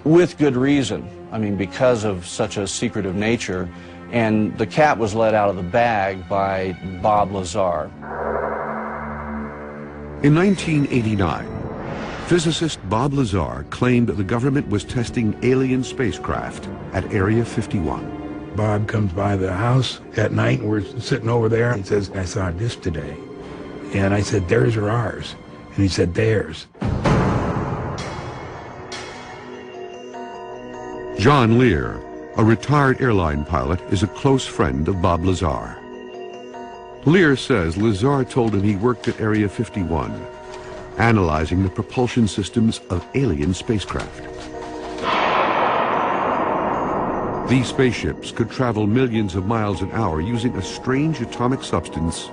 with good reason. I mean, because of such a secretive nature. And the cat was let out of the bag by Bob Lazar. In 1989, physicist Bob Lazar claimed that the government was testing alien spacecraft at Area 51. Bob comes by the house at night, and we're sitting over there, and he says, "I saw a disc today." And I said, "Theirs or ours?" And he said, "Theirs." John Lear, a retired airline pilot, is a close friend of Bob Lazar. Lear says Lazar told him he worked at Area 51, analyzing the propulsion systems of alien spacecraft. These spaceships could travel millions of miles an hour using a strange atomic substance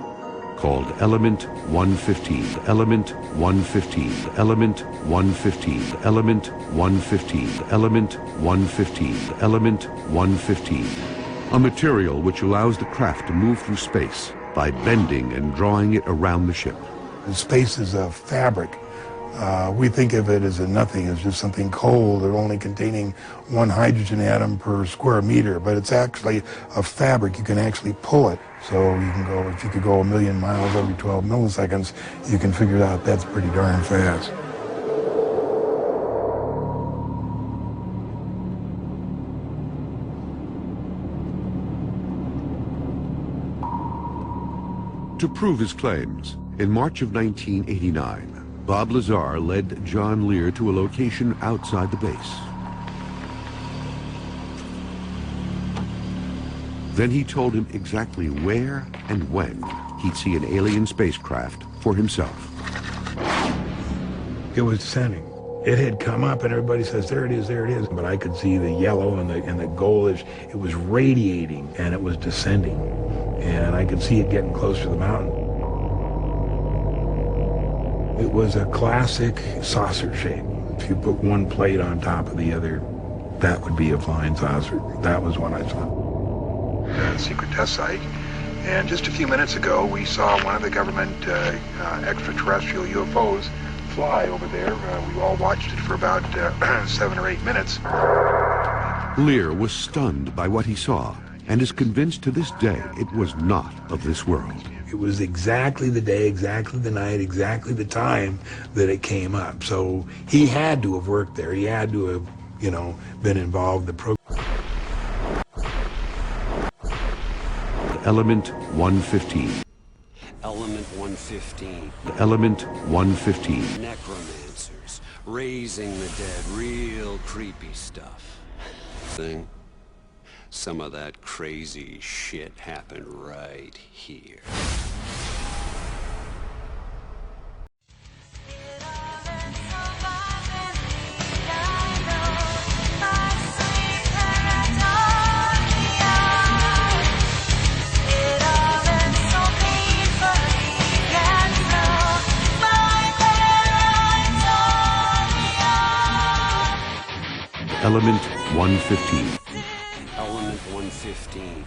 called Element 115, Element 115, Element 115, Element 115, Element 115, Element 115, a material which allows the craft to move through space by bending and drawing it around the ship. Space is a fabric. We think of it as a nothing, as just something cold or only containing one hydrogen atom per square meter, but it's actually a fabric. You can actually pull it. So you can go, if you could go 1,000,000 miles every 12 milliseconds, you can figure out that's pretty darn fast. To prove his claims, in March of 1989, Bob Lazar led John Lear to a location outside the base. Then he told him exactly where and when he'd see an alien spacecraft for himself. It was descending. It had come up, and everybody says, "There it is, there it is." But I could see the yellow and the goldish. It was radiating, and it was descending. And I could see it getting close to the mountain. It was a classic saucer shape. If you put one plate on top of the other, that would be a flying saucer. That was what I saw. Secret test site. And just a few minutes ago, we saw one of the government extraterrestrial UFOs fly over there. We all watched it for about 7 or 8 minutes. Lear was stunned by what he saw and is convinced to this day it was not of this world. It was exactly the day, exactly the night, exactly the time that it came up. So he had to have worked there. He had to have, been involved in the program. Element 115. Element 115. Element 115. Necromancers, raising the dead, real creepy stuff. Some of that crazy shit happened right here. Element 115. Element 115.